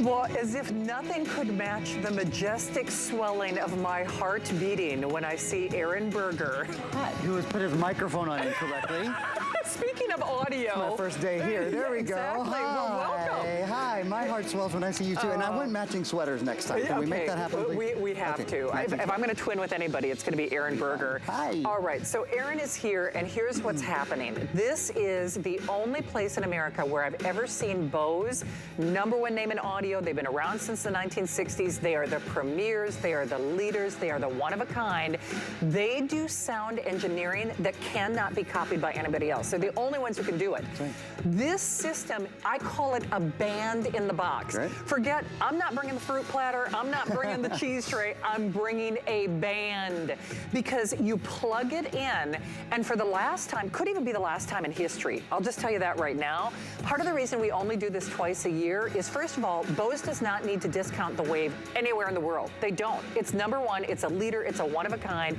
Well, as if nothing could match the majestic swelling of my heart beating when I see Aaron Berger. Hi, who has put his microphone on incorrectly. Speaking of audio. It's my first day here. There we go. Exactly. Hi. Well, welcome. Hi. My heart swells when I see you too. And I want matching sweaters next time. Can we make that happen? We have to. If I'm going to twin with anybody, it's going to be Aaron Berger. Hi. All right. So Aaron is here, and here's what's happening. This is the only place in America where I've ever seen Bose, #1 name in audio. They've been around since the 1960s. They are the premiers. They are the leaders. They are the one of a kind. They do sound engineering that cannot be copied by anybody else. They're the only ones who can do it. Right. This system, I call it a band in the box. Right. Forget, I'm not bringing the fruit platter, I'm not bringing the cheese tray, I'm bringing a band. Because you plug it in, and for the last time, could even be the last time in history, I'll just tell you that right now. Part of the reason we only do this twice a year is, first of all, Bose does not need to discount the Wave anywhere in the world. They don't. It's #1, it's a leader, it's a one of a kind.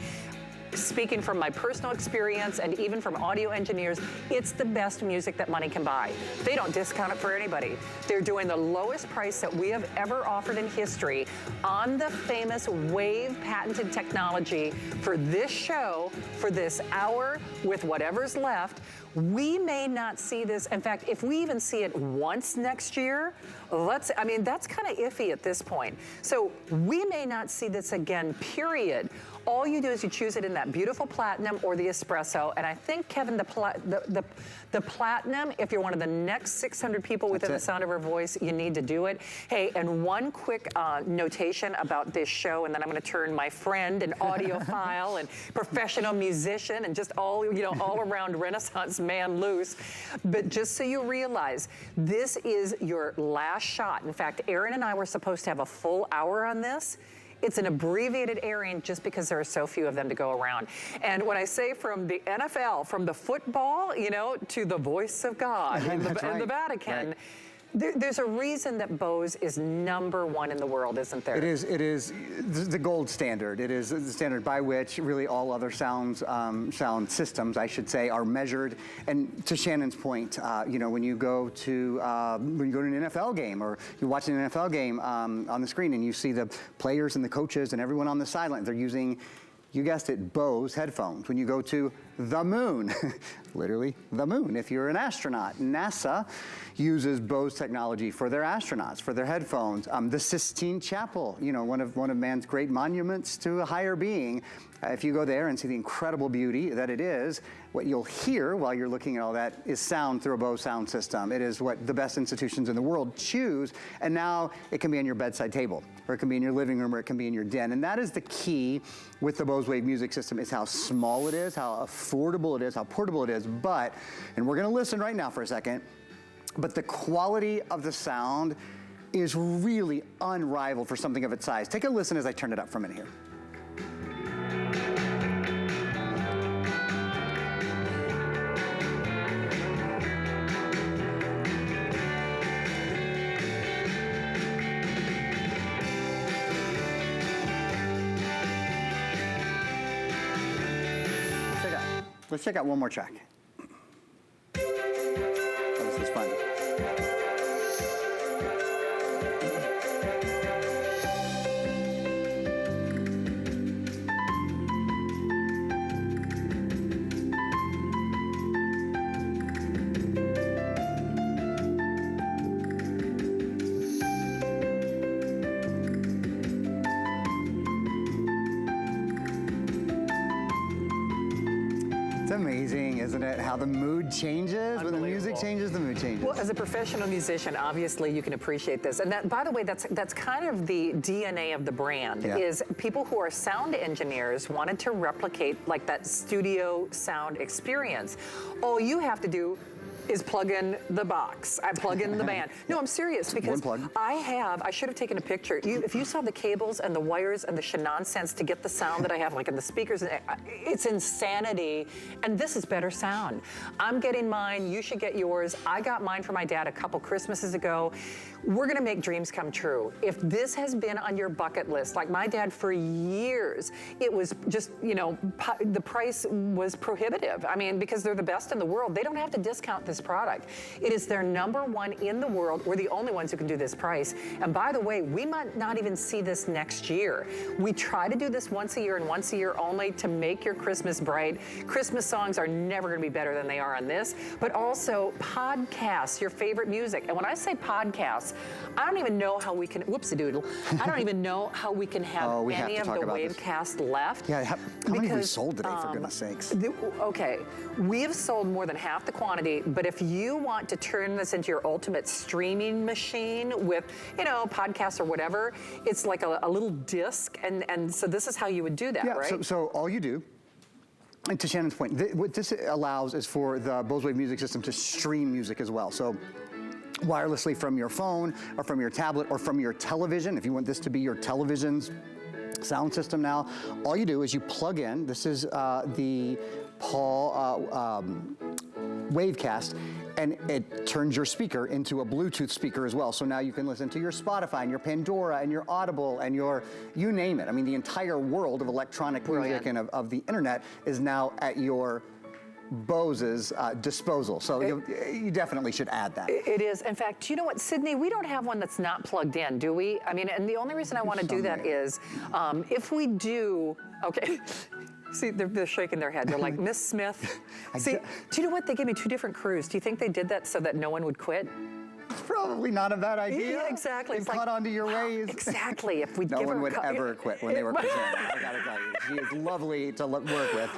Speaking from my personal experience and even from audio engineers, it's the best music that money can buy. They don't discount it for anybody. They're doing the lowest price that we have ever offered in history on the famous Wave patented technology for this show, for this hour, with whatever's left. We may not see this. In fact, if we even see it once next year, that's kind of iffy at this point. So we may not see this again, period. All you do is you choose it in that beautiful platinum or the espresso. And I think, Kevin, the platinum, if you're one of the next 600 people within the sound of her voice, you need to do it. Hey, and one quick notation about this show, and then I'm gonna turn my friend and audiophile and professional musician and just all around Renaissance man loose. But just so you realize, this is your last shot. In fact, Aaron and I were supposed to have a full hour on this. It's an abbreviated airing just because there are so few of them to go around. And when I say from the NFL, from the football, to the voice of God in the Vatican, there's a reason that Bose is #1 in the world, isn't there? It is the gold standard. It is the standard by which really all other sound systems, I should say, are measured. And to Shannon's point, when you go to an NFL game, or you're watching an NFL game on the screen, and you see the players and the coaches and everyone on the sideline, they're using, you guessed it, Bose headphones. When you go to the moon, literally the moon, if you're an astronaut, NASA uses Bose technology for their astronauts, for their headphones. The Sistine Chapel, one of man's great monuments to a higher being. If you go there and see the incredible beauty that it is, what you'll hear while you're looking at all that is sound through a Bose sound system. It is what the best institutions in the world choose, and now it can be on your bedside table, or it can be in your living room, or it can be in your den. And that is the key with the Bose Wave music system, is how small it is, how affordable it is, how portable it is, and we're gonna listen right now for a second, but the quality of the sound is really unrivaled for something of its size. Take a listen as I turn it up for a minute here. Let's check out one more track. Oh, this is fun. It's amazing, isn't it? How the mood changes. When the music changes, the mood changes. Well, as a professional musician, obviously you can appreciate this. And that, by the way, that's kind of the DNA of the brand, is people who are sound engineers wanted to replicate like that studio sound experience. All you have to do is plug in the box. I plug in the band. No, I'm serious, because I should have taken a picture. If you saw the cables and the wires and the shenanigans to get the sound that I have, like in the speakers, it's insanity. And this is better sound. I'm getting mine, you should get yours. I got mine for my dad a couple Christmases ago. We're gonna make dreams come true. If this has been on your bucket list, like my dad for years, it was just, the price was prohibitive. I mean, because they're the best in the world. They don't have to discount this this product. It is their #1 in the world. We're the only ones who can do this price. And by the way, we might not even see this next year. We try to do this once a year and once a year only to make your Christmas bright. Christmas songs are never going to be better than they are on this, but also podcasts, your favorite music. And when I say podcasts, I don't even know how we can, whoopsie-doodle, I don't even know how we can have any of the Wavecast left. Yeah, how many have we sold today, for goodness sakes? Okay, we have sold more than half the quantity, but if you want to turn this into your ultimate streaming machine with, you know, podcasts or whatever, it's like a little disc, and so this is how you would do that, right? So all you do, and to Shannon's point, what this allows is for the Bose Wave music system to stream music as well. So wirelessly from your phone or from your tablet or from your television, if you want this to be your television's sound system now, all you do is you plug in, this is the Wavecast, and it turns your speaker into a Bluetooth speaker as well. So now you can listen to your Spotify and your Pandora and your Audible and your, you name it. I mean, the entire world of electronic music and of the internet is now at your Bose's disposal. So you definitely should add that. It is. In fact, you know what, Sydney, we don't have one that's not plugged in, do we? I mean, and the only reason I want to do that is if we do, okay. See, they're shaking their head. They're like, Miss Smith. See, do you know what? They gave me 2 different crews. Do you think they did that so that no one would quit? It's probably not a bad idea. Yeah, exactly. It's caught onto your ways. Exactly. If we no one would ever quit when they were presenting. I gotta tell you, she is lovely to work with.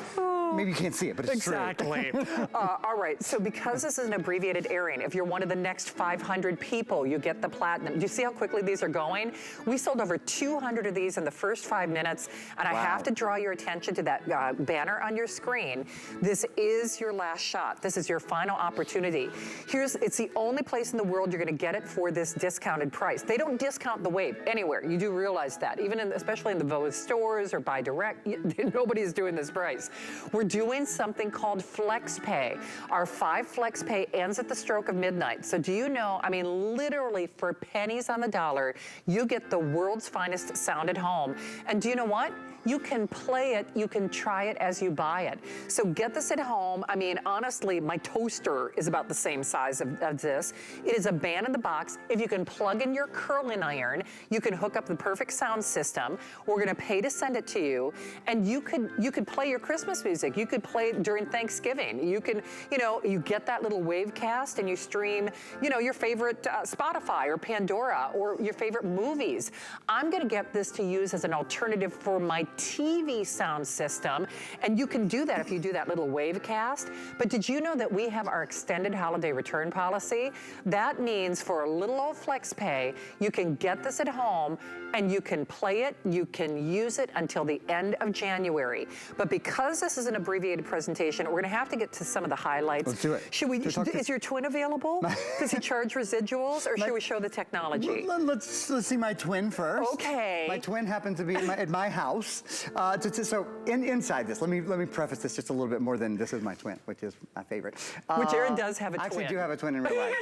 Maybe you can't see it, but it's true. Exactly. All right, so because this is an abbreviated airing, if you're one of the next 500 people, you get the platinum. Do you see how quickly these are going? We sold over 200 of these in the first 5 minutes, and I have to draw your attention to that banner on your screen. This is your last shot. This is your final opportunity. It's the only place in the world you're gonna get it for this discounted price. They don't discount the Wave anywhere. You do realize that, even especially in the Bose stores or buy direct, nobody's doing this price. We're doing something called FlexPay. Our 5 FlexPay ends at the stroke of midnight. So do you know, I mean, literally for pennies on the dollar, you get the world's finest sound at home. And do you know what? You can play it, you can try it as you buy it. So get this at home. I mean, honestly, my toaster is about the same size of this. It is a band in the box. If you can plug in your curling iron, you can hook up the perfect sound system. We're gonna pay to send it to you. And you could play your Christmas music. You could play it during Thanksgiving. You can, you get that little Wavecast and you stream, your favorite Spotify or Pandora or your favorite movies. I'm gonna get this to use as an alternative for my TV sound system, and you can do that if you do that little Wavecast. But did you know that we have our extended holiday return policy? That means for a little old FlexPay, you can get this at home and you can play it, you can use it until the end of January. But because this is an abbreviated presentation, we're gonna have to get to some of the highlights. Let's do it. Is your twin available? Does he charge residuals, or should we show the technology? Let's see my twin first. Okay. My twin happened to be at my house. So inside this, let me preface this just a little bit more than this is my twin, which is my favorite. Which Aaron does have a twin. I actually do have a twin in real life.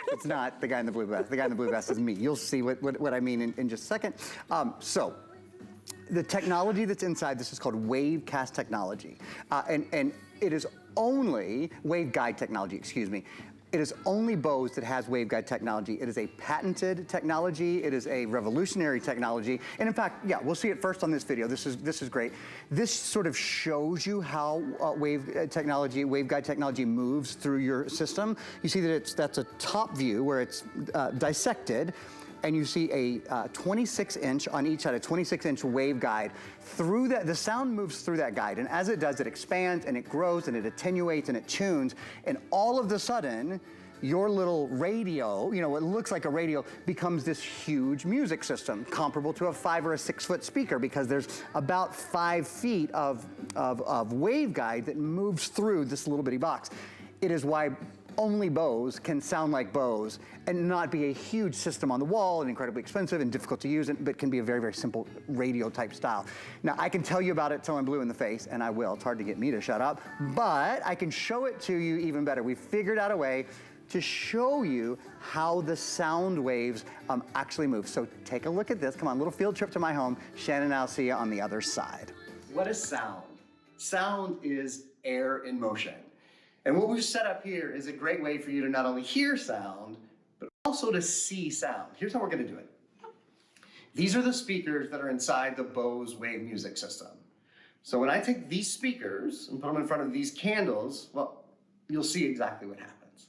It's not the guy in the blue vest. The guy in the blue vest is me. You'll see what I mean in just a second. So the technology that's inside this is called Wavecast technology. And it is only waveguide technology, excuse me. It is only Bose that has waveguide technology. It is a patented technology. It is a revolutionary technology. And in fact, yeah, we'll see it first on this video. This is great. This sort of shows you how waveguide technology moves through your system. You see that that's a top view where it's dissected, and you see a 26-inch on each side, a 26-inch waveguide. Through that, the sound moves through that guide, and as it does, it expands and it grows and it attenuates and it tunes, and all of a sudden, your little radio, what looks like a radio, becomes this huge music system, comparable to a 5 or a 6 foot speaker, because there's about 5 feet of waveguide that moves through this little bitty box. It is why only Bose can sound like Bose and not be a huge system on the wall and incredibly expensive and difficult to use, but can be a very, very simple radio type style. Now, I can tell you about it till I'm blue in the face, and I will. It's hard to get me to shut up, but I can show it to you even better. We've figured out a way to show you how the sound waves actually move. So take a look at this. Come on, little field trip to my home. Shannon and I'll see you on the other side. What is sound? Sound is air in motion. And what we've set up here is a great way for you to not only hear sound, but also to see sound. Here's how we're gonna do it. These are the speakers that are inside the Bose Wave music system. So when I take these speakers and put them in front of these candles, well, you'll see exactly what happens.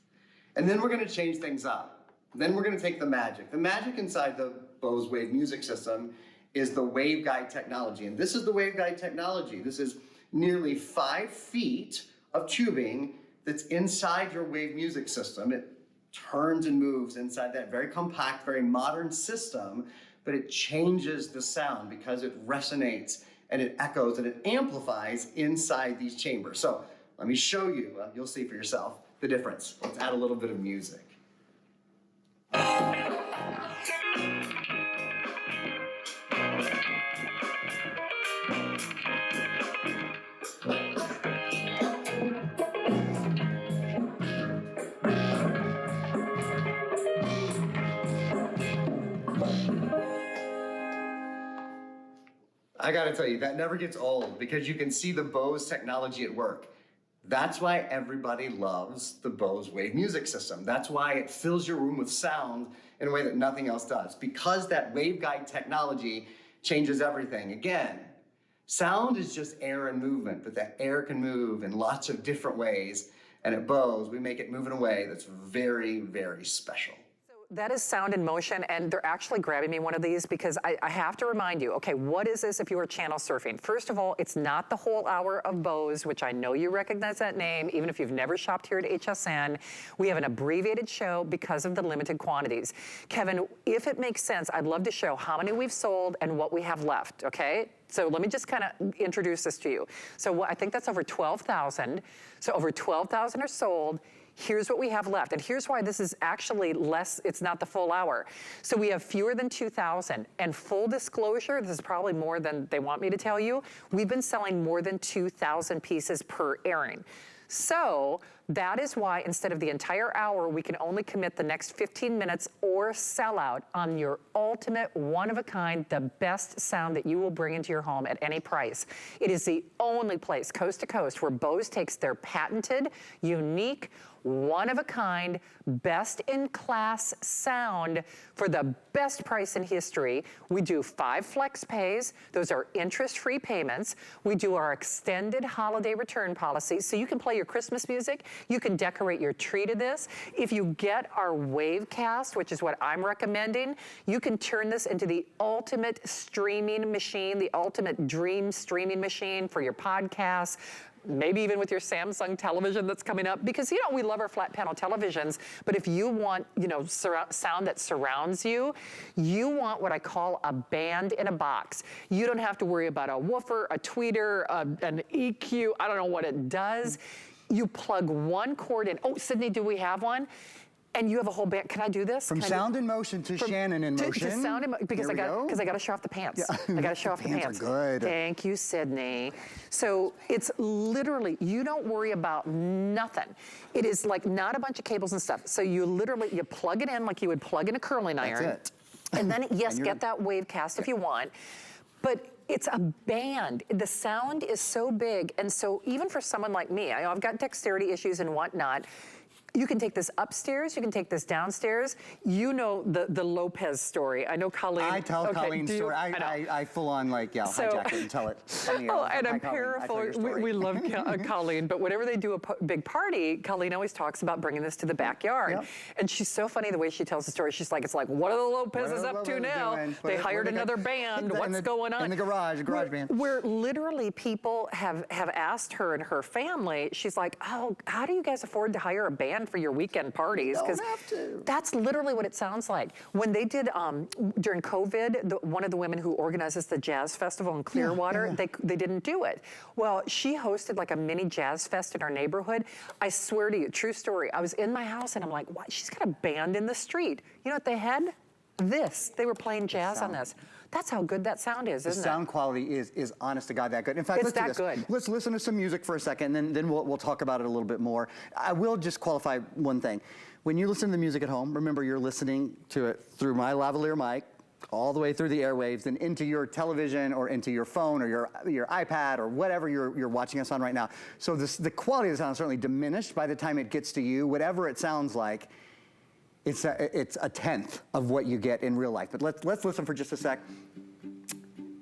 And then we're gonna change things up. Then we're gonna take the magic. The magic inside the Bose Wave music system is the waveguide technology. And this is the waveguide technology. This is nearly 5 feet of tubing that's inside your wave music system. It turns and moves inside that very compact, very modern system, but it changes the sound because it resonates and it echoes and it amplifies inside these chambers. So let me show you, you'll see for yourself the difference. Let's add a little bit of music. I gotta tell you, that never gets old because you can see the Bose technology at work. That's why everybody loves the Bose Wave music system. That's why it fills your room with sound in a way that nothing else does. Because that waveguide technology changes everything. Again, sound is just air and movement, but that air can move in lots of different ways. And at Bose, we make it move in a way that's very, very special. That is sound in motion, and they're actually grabbing me one of these because I have to remind you, okay, what is this if you are channel surfing? First of all, it's not the whole hour of Bose, which I know you recognize that name, even if you've never shopped here at HSN. We have an abbreviated show because of the limited quantities. Kevin, if it makes sense, I'd love to show how many we've sold and what we have left, okay? So let me just kind of introduce this to you. So I think that's over 12,000. So over 12,000 are sold. Here's what we have left. And here's why this is actually less, it's not the full hour. So we have fewer than 2,000. And full disclosure, this is probably more than they want me to tell you, we've been selling more than 2,000 pieces per airing. So that is why instead of the entire hour, we can only commit the next 15 minutes or sell out on your ultimate one-of-a-kind, the best sound that you will bring into your home at any price. It is the only place, coast to coast, where Bose takes their patented, unique, one-of-a-kind, best-in-class sound for the best price in history. We do 5 flex pays. Those are interest-free payments. We do our extended holiday return policy, so you can play your Christmas music. You can decorate your tree to this. If you get our Wavecast, which is what I'm recommending, you can turn this into the ultimate streaming machine, the ultimate dream streaming machine for your podcasts, maybe even with your Samsung television that's coming up, because, you know, we love our flat panel televisions, but if you want, you know, sound that surrounds you, you want what I call a band in a box. You don't have to worry about a woofer, a tweeter, an EQ, I don't know what it does. You plug one cord in. Oh, Sydney, do we have one? And you have a whole band. Can I do this? From sound in motion to Shannon in motion. To sound in motion, because I got to show off the pants. Yeah. I got to show off the pants. Are good. Thank you, Sydney. So it's literally, you don't worry about nothing. It is like not a bunch of cables and stuff. So you literally, you plug it in like you would plug in a curling iron. That's it. And then, yes, get that Wavecast if you want. But it's a band. The sound is so big. And so even for someone like me, I've got dexterity issues and whatnot. You can take this upstairs, you can take this downstairs. You know the Lopez story. I know Colleen. I tell Colleen's story. I full on like, yeah, hijack it and tell it. And I'm paraphrasing. We love Colleen, but whenever they do a big party, Colleen always talks about bringing this to the backyard. Yep. And she's so funny the way she tells the story. She's like, it's like, what are the Lopez's up to now? They hired another band. What's going on? In the garage band. Where literally people have asked her and her family, she's like, oh, how do you guys afford to hire a band for your weekend parties? Because that's literally what it sounds like. When they did, during COVID, one of the women who organizes the Jazz Festival in Clearwater, they didn't do it. Well, she hosted like a mini jazz fest in our neighborhood. I swear to you, true story. I was in my house and I'm like, what? She's got a band in the street. You know what they had? This. They were playing jazz on this. That's how good that sound is, isn't it? The sound quality is honest to God that good. In fact, it's that good. Let's listen to some music for a second, and then we'll talk about it a little bit more. I will just qualify one thing. When you listen to the music at home, remember you're listening to it through my lavalier mic, all the way through the airwaves and into your television or into your phone or your iPad or whatever you're watching us on right now. So the quality of the sound is certainly diminished by the time it gets to you. Whatever it sounds like, it's a tenth of what you get in real life. But let's listen for just a sec.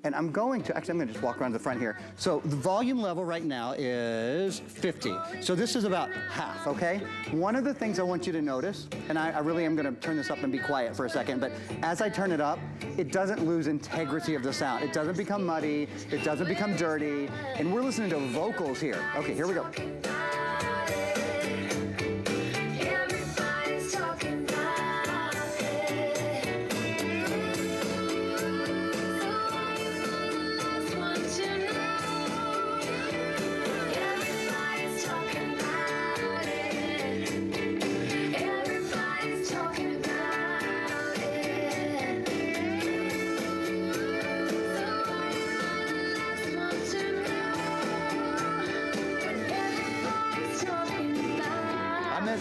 And I'm going to just walk around to the front here. So the volume level right now is 50. So this is about half, okay? One of the things I want you to notice, and I really am gonna turn this up and be quiet for a second, but as I turn it up, it doesn't lose integrity of the sound. It doesn't become muddy, it doesn't become dirty, and we're listening to vocals here. Okay, here we go.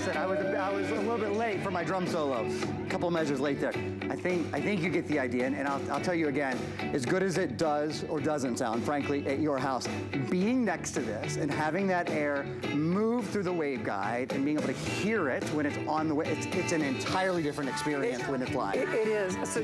I was a little bit late for my drum solo. A couple measures late there. I think you get the idea, and I'll tell you again, as good as it does or doesn't sound, frankly, at your house, being next to this and having that air move through the waveguide and being able to hear it when it's on the way, it's an entirely different experience when it's live. It is. So,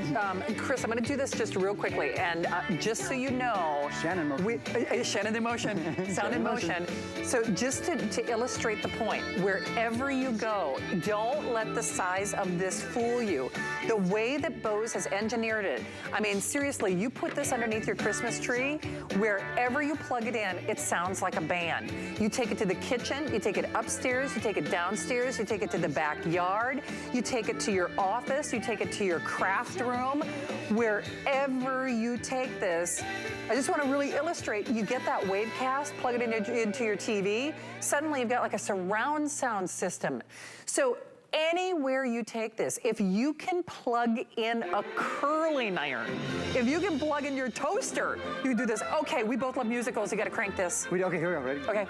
Chris, I'm going to do this just real quickly, and just so you know, Shannon motion. Shannon in motion, sound in motion. So just to illustrate the point, wherever you go, don't let the size of this fool you. The way that Bose has engineered it, I mean, seriously, you put this underneath your Christmas tree, wherever you plug it in, it sounds like a band. You take it to the kitchen, you take it upstairs, you take it downstairs, you take it to the backyard, you take it to your office, you take it to your craft room. Wherever you take this, I just want to really illustrate, you get that wavecast, plug it into your TV, suddenly you've got like a surround sound system. So anywhere you take this, if you can plug in a curling iron, if you can plug in your toaster, you can do this. Okay, we both love musicals, you gotta crank this. Okay, here we go, ready? Okay.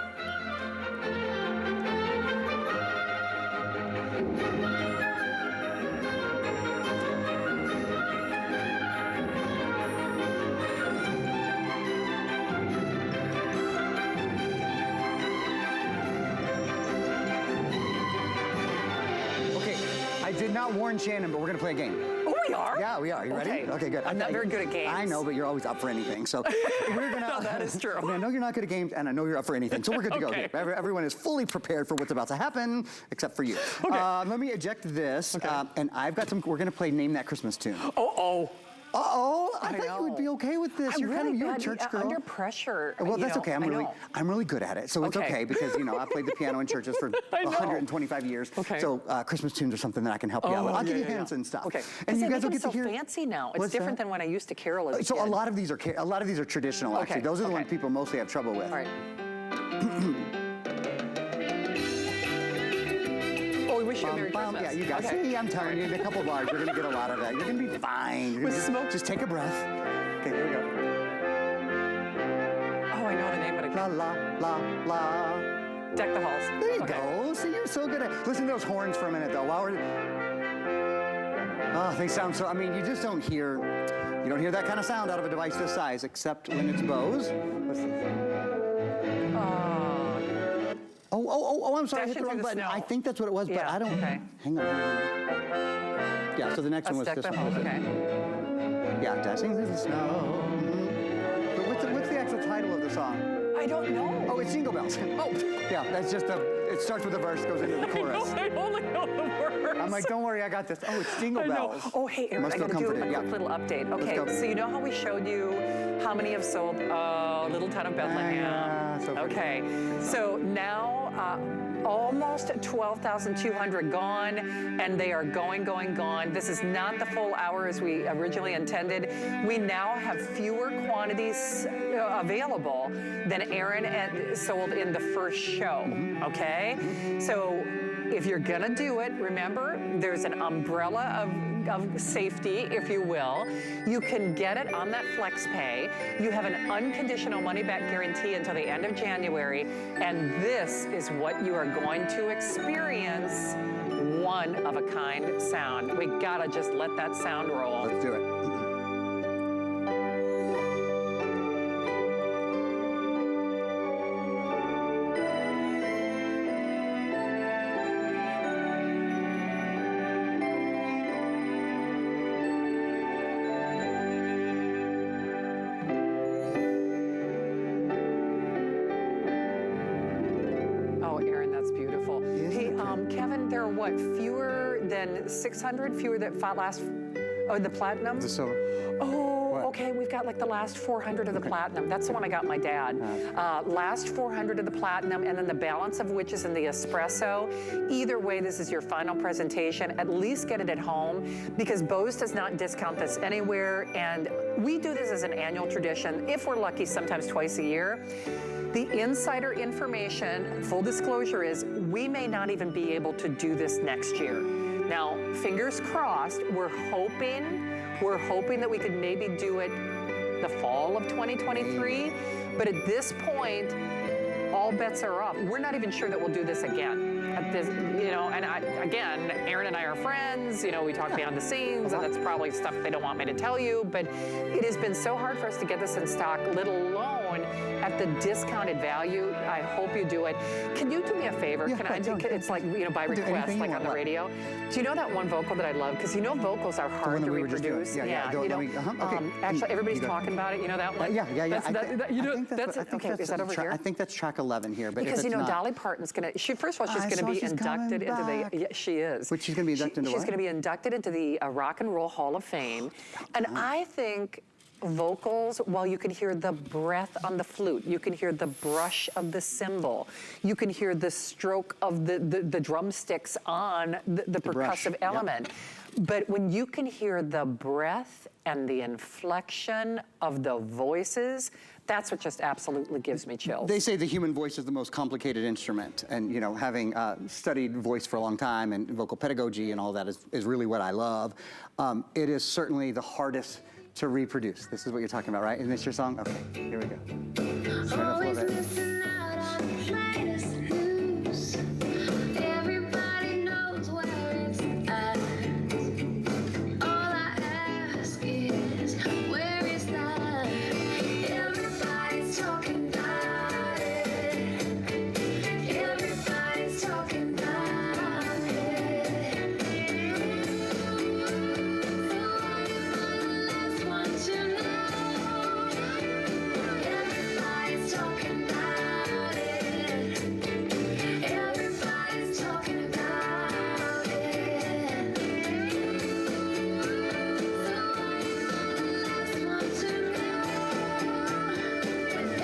I did not warn Shannon, but we're gonna play a game. Oh, we are? Yeah, we are. You ready? Okay, good. I'm not very good at games. I know, but you're always up for anything. So we're gonna. No, that is true. I mean, I know you're not good at games, and I know you're up for anything. So we're good to go Okay. here. Everyone is fully prepared for what's about to happen, except for you. Okay. Let me eject this, and I've got some. We're gonna play Name That Christmas Tune. Uh-oh. Uh-oh, I I thought you would be okay with this. You're a church girl. Under pressure. Well, that's okay. I'm really good at it, so it's Okay. okay because I played the piano in churches for I know. 125 years. Okay. So Christmas tunes are something that I can help you out with. I'll give you hints and stuff. Okay. And you I guys will think get it's to so hear. fancy now. It's What's different that? than when I used to carol as a So kid. a lot of these are traditional actually. Okay, Those are the okay. ones people mostly have trouble with. All right. Oh, we wish you a Merry Christmas. Yeah, you guys. Okay. See, I'm telling you, in a couple bars, you're gonna get a lot of that. You're gonna be fine. You're With gonna smoke? Just take a breath. Okay, here we go. Oh, I know the name, but I La can't. la la la. Deck the halls. There you Okay. go. See, you're so good at. Listen to those horns for a minute, though. While we're. Oh, they sound so. I mean, you just don't hear. You don't hear that kind of sound out of a device this size, except when it's Bose. Oh, I'm sorry. I hit the Dashing wrong through the button. snow. I think that's what it was, but Yeah, I don't. okay. Hang on. Yeah. So the next one was Deck this the one. halls. was it? Okay. Yeah, dashing through the snow. Mhm. But what's the actual title of the song? I don't know. Oh, it's Jingle Bells. Oh. Yeah, that's just it starts with a verse, goes into the chorus. I only know the words. I'm like, don't worry, I got this. Oh, it's Jingle I know. Bells. Oh, hey, Aaron, Must I feel got to do a comforted, quick yeah. little update. Okay, go. so you know how we showed you how many have sold Little Town of Bethlehem? Yeah, so pretty. Okay, so now almost 12,200 gone, and they are going. This is not the full hour as we originally intended. We now have fewer quantities available than Aaron had sold in the first show, okay? So if you're gonna do it, remember, there's an umbrella of safety, if you will. You can get it on that flex pay. You have an unconditional money-back guarantee until the end of January, and this is what you are going to experience: one-of-a-kind sound. We gotta just let that sound roll. Let's do it. there are what, fewer than 600, fewer that last, oh, the platinum? The silver. Oh, What? okay, we've got like the last 400 of the platinum. That's the one I got my dad. Last 400 of the platinum, and then the balance of which is in the espresso. Either way, this is your final presentation. At least get it at home, because Bose does not discount this anywhere, and we do this as an annual tradition. If we're lucky, sometimes twice a year. The insider information, full disclosure, is we may not even be able to do this next year. Now, fingers crossed, we're hoping that we could maybe do it the fall of 2023, but at this point, all bets are off. We're not even sure that we'll do this again. At this, and again, Aaron and I are friends, we talk behind the scenes, and that's probably stuff they don't want me to tell you, but it has been so hard for us to get this in stock, let alone at the discounted value. I hope you do it. Can you do me a favor? Yeah, Can I do, it's like, by request, like on the radio. Do you know that one vocal that I love? Because vocals are hard to reproduce. Actually, everybody's talking about it. You know that one? Yeah. Is that over here? I think that's track 11 here. But because if it's not, Dolly Parton's gonna. First of all, she's gonna be inducted into the. Yeah, she is. Which she's gonna be inducted into She's what? gonna be inducted into the Rock and Roll Hall of Fame, and I think vocals, while you can hear the breath on the flute, you can hear the brush of the cymbal, you can hear the stroke of the drumsticks on the percussive element. But when you can hear the breath and the inflection of the voices, that's what just absolutely gives me chills. They say the human voice is the most complicated instrument, and having studied voice for a long time and vocal pedagogy and all that is really what I love. It is certainly the hardest to reproduce. This is what you're talking about, right? Isn't this your song? Okay, here we go. Always missing out on the latest news. Everybody knows where it's at. All I ask is, where is that? Everybody's talking about it. Everybody's talking about it. So I want to know. Everybody's talking about it. Everybody's talking about it. So I want to know.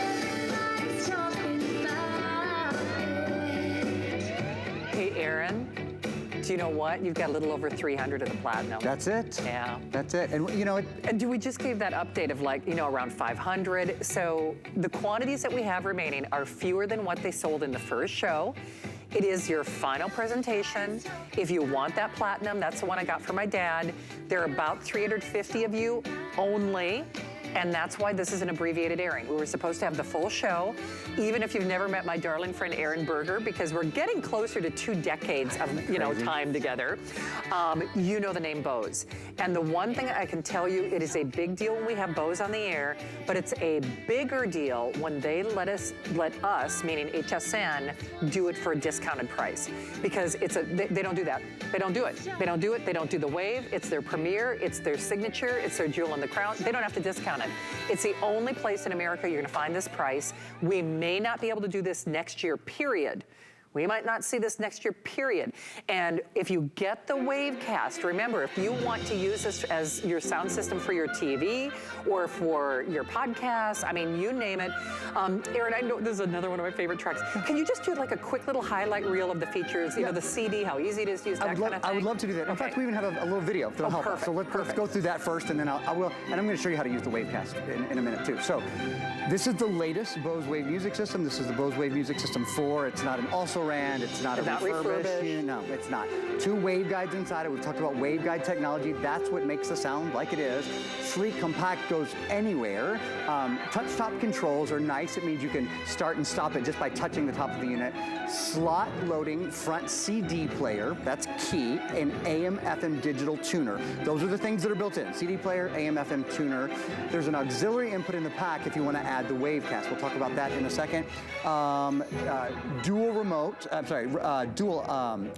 Everybody's talking about it. Hey, Aaron, do you know what? You've got a little over 300 of the platinum. That's it. Yeah. That's it. And And we just gave that update of around 500. So the quantities that we have remaining are fewer than what they sold in the first show. It is your final presentation. If you want that platinum, that's the one I got for my dad. There are about 350 of you only. And that's why this is an abbreviated airing. We were supposed to have the full show, even if you've never met my darling friend Aaron Berger, because we're getting closer to 2 decades of time together. You know the name Bose. And the one thing I can tell you, it is a big deal when we have Bose on the air, but it's a bigger deal when they let us, meaning HSN, do it for a discounted price. Because they don't do that. They don't do it. They don't do it. They don't do the wave. It's their premiere. It's their signature. It's their jewel in the crown. They don't have to discount it. It's the only place in America you're gonna find this price. We may not be able to do this next year, period. We might not see this next year, period. And if you get the Wavecast, remember, if you want to use this as your sound system for your TV or for your podcast, you name it. Aaron, I know this is another one of my favorite tracks. Can you just do like a quick little highlight reel of the features, the CD, how easy it is to use, that kind of thing? I would love to do that. In fact, we even have a little video that'll help us. So let's go through that first, and then I will. And I'm going to show you how to use the Wavecast in a minute too. So this is the latest Bose Wave Music System. This is the Bose Wave Music System 4. It's not an also-ran. It's not refurbished. No, it's not. 2 waveguides inside it. We've talked about waveguide technology. That's what makes the sound like it is. Sleek, compact, goes anywhere. Touch-top controls are nice. It means you can start and stop it just by touching the top of the unit. Slot loading front CD player. That's key. An AM/FM digital tuner. Those are the things that are built in. CD player, AM/FM tuner. There's an auxiliary input in the pack if you want to add the Wavecast. We'll talk about that in a second. Dual remote. dual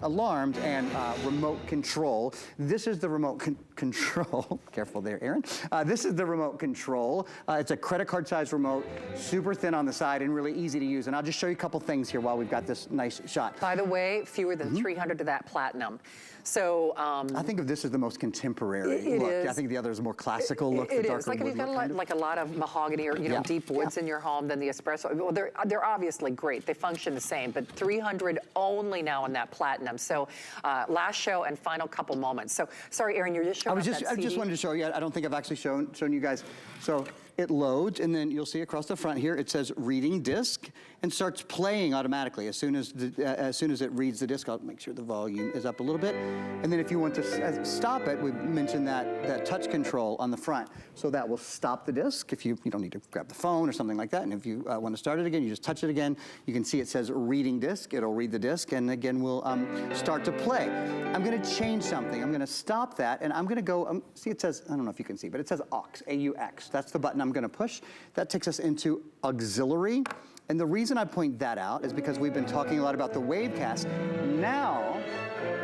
alarmed and remote control. This is the remote control. Careful there, Aaron. This is the remote control. It's a credit card sized remote, super thin on the side and really easy to use. And I'll just show you a couple things here while we've got this nice shot. By the way, fewer than 300 to that platinum. So I think of this as the most contemporary it look. is. I think the other is a more classical look. It the is. darker Like if wood you've got look, kind of. like a lot of mahogany or Yeah. deep woods in your home, then the espresso. Well, they're obviously great. They function the same, but 300 only now in that platinum. So last show and final couple moments. So sorry, Aaron, you're just showing I us that just CD. wanted to show you. I don't think I've actually shown you guys. So it loads, and then you'll see across the front here it says reading disc, and starts playing automatically as soon as it reads the disc. I'll make sure the volume is up a little bit, and then if you want to stop it, we mentioned that touch control on the front, so that will stop the disc if you don't need to grab the phone or something like that. And if you want to start it again, you just touch it again. You can see it says reading disc. It'll read the disc, and again we'll start to play. I'm going to change something. I'm going to stop that, and I'm going to go. See, it says, I don't know if you can see, but it says aux, A-U-X. That's the button I'm going to push. That takes us into auxiliary. And the reason I point that out is because we've been talking a lot about the Wavecast. Now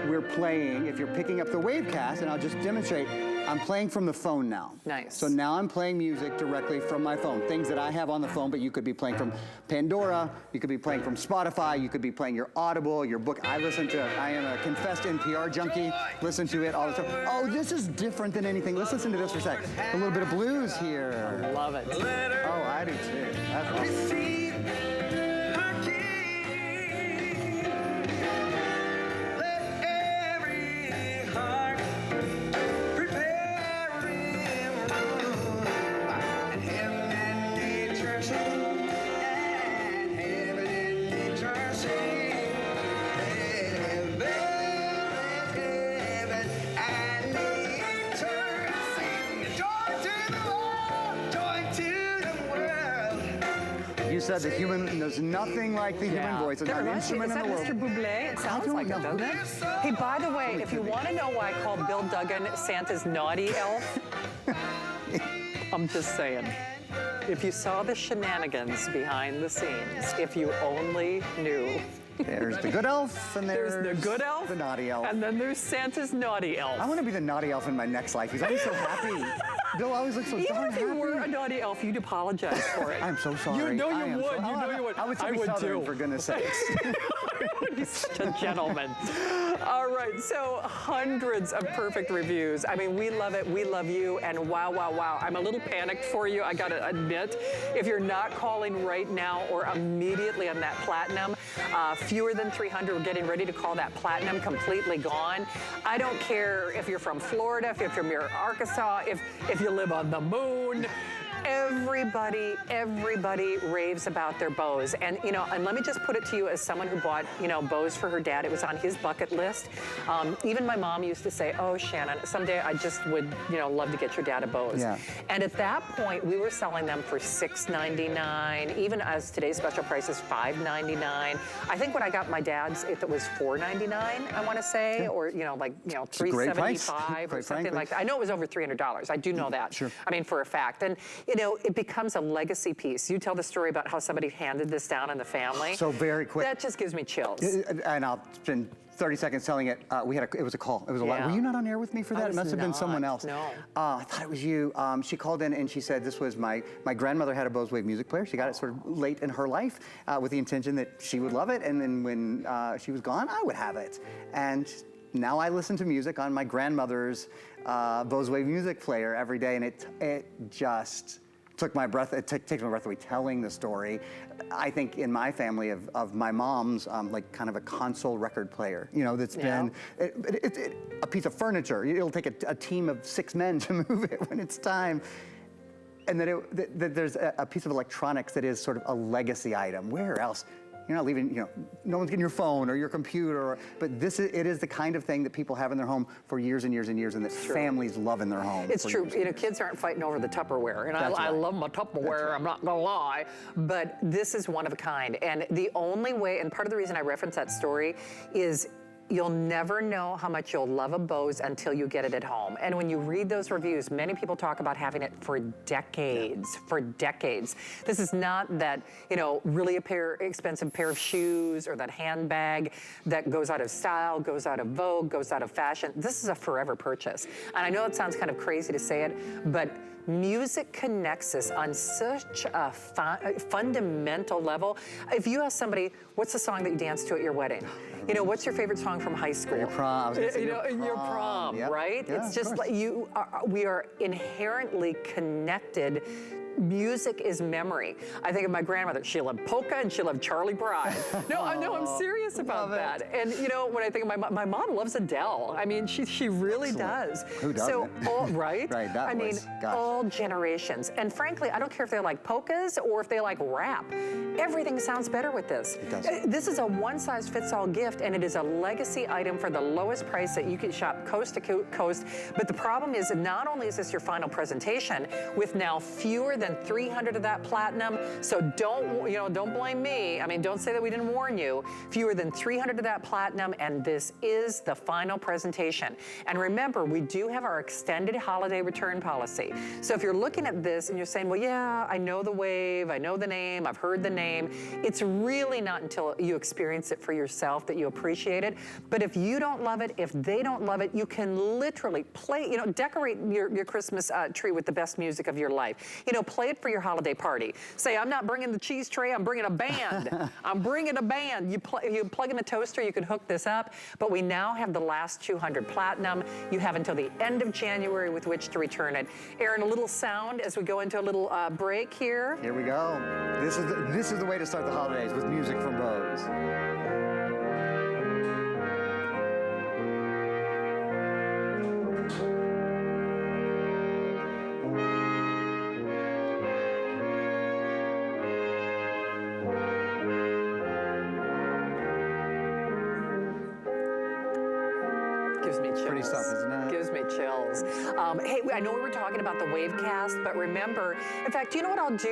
we're playing, if you're picking up the Wavecast, and I'll just demonstrate, I'm playing from the phone now. Nice. So now I'm playing music directly from my phone. Things that I have on the phone, but you could be playing from Pandora, you could be playing from Spotify, you could be playing your Audible, your book. I am a confessed NPR junkie, listen to it all the time. Oh, this is different than anything. Let's listen to this for a sec. A little bit of blues here. Love it. Oh, I do too. That's awesome. You said the human, there's nothing like the human voice. There's That not an reminds me, instrument is in the that world. Mr. Bublé? It sounds don't like it, know. doesn't it? Hey, by the way, if you want to know why I call Bill Duggan Santa's naughty elf, I'm just saying. If you saw the shenanigans behind the scenes, if you only knew. There's the good elf, and There's the good elf, the naughty elf. and then there's Santa's naughty elf. I want to be the naughty elf in my next life. He's always so happy. Bill always looks so Even darn if you happy. were a naughty elf, you'd apologize for it. I'm so sorry. You know I you am would. so- You know you would. I would say be Southern, for goodness sakes. He's such a gentleman. All right, so hundreds of perfect reviews. I mean, we love it. We love you. And wow, wow, wow. I'm a little panicked for you, I got to admit. If you're not calling right now or immediately on that platinum, fewer than 300, we're getting ready to call that platinum completely gone. I don't care if you're from Florida, if you're from Arkansas, if you live on the moon. Everybody raves about their Bose. And, and let me just put it to you as someone who bought, Bose for her dad. It was on his bucket list. Even my mom used to say, oh, Shannon, someday I just would, love to get your dad a Bose. Yeah. And at that point, we were selling them for $6.99, even as today's special price is $5.99. I think when I got my dad's, it was $4.99, I want to say, Yeah. or, It's a great price, $3.75 or quite something frankly. like that. I know it was over $300. I do know that. Sure. I mean, for a fact. And, it becomes a legacy piece. You tell the story about how somebody handed this down in the family. So very quick. That just gives me chills. And I'll spend 30 seconds telling it. It was a call. It was a lot. Yeah. Were you not on air with me for that? It was must have been not, someone else. no. I thought it was you. She called in and she said this was my grandmother had a Bose Wave music player. She got it sort of late in her life with the intention that she would love it. And then when she was gone, I would have it. And now I listen to music on my grandmother's Bose Wave music player every day, and it just took my breath. It takes my breath away telling the story. I think in my family of my mom's like kind of a console record player. That's been a piece of furniture. It'll take a team of 6 men to move it when it's time. And that there's a piece of electronics that is sort of a legacy item. Where else? You're not leaving, no one's getting your phone or your computer, but it is the kind of thing that people have in their home for years and years and years, and that families love in their home. It's for true. years. Kids aren't fighting over the Tupperware, and I That's right. love my Tupperware. I'm not gonna lie, but this is one of a kind. And the only way, and part of the reason I reference that story is you'll never know how much you'll love a Bose until you get it at home. And when you read those reviews, many people talk about having it for decades, for decades. This is not that, really expensive pair of shoes or that handbag that goes out of style, goes out of vogue, goes out of fashion. This is a forever purchase. And I know it sounds kind of crazy to say it, but music connects us on such a fundamental level. If you ask somebody, what's the song that you danced to at your wedding? What's your favorite song from high school? Your prom. I was gonna say Your prom, Yep. right? Yeah, it's of just course. like we are inherently connected. Music is memory. I think of my grandmother. She loved polka and she loved Charlie Bride. No, I'm serious about love that. And when I think of my mom loves Adele. I mean, she really does. Who doesn't? So, right? Right, that I mean, voice. Gosh. all generations. And frankly, I don't care if they like polkas or if they like rap. Everything sounds better with this. It does. This is a one-size-fits-all gift, and it is a legacy item for the lowest price that you can shop coast to coast. But the problem is, not only is this your final presentation, with now fewer than 300 of that platinum, so don't blame me. I mean, don't say that we didn't warn you. Fewer than 300 of that platinum, and this is the final presentation. And remember, we do have our extended holiday return policy. So if you're looking at this and you're saying, well, yeah, I know the wave, I know the name, I've heard the name, it's really not until you experience it for yourself that you appreciate it. But if you don't love it, if they don't love it, you can literally decorate your Christmas tree with the best music of your life. Play it for your holiday party. Say, I'm not bringing the cheese tray, I'm bringing a band. I'm bringing a band. You plug in the toaster, you can hook this up, but we now have the last 200 platinum. You have until the end of January with which to return it. Aaron, a little sound as we go into a little break here. Here we go. This is the way to start the holidays, with music from Bose. Gives me chills. Pretty stuff, isn't it? Gives me chills. Hey, I know we were talking about the Wavecast, but remember, in fact, you know what I'll do?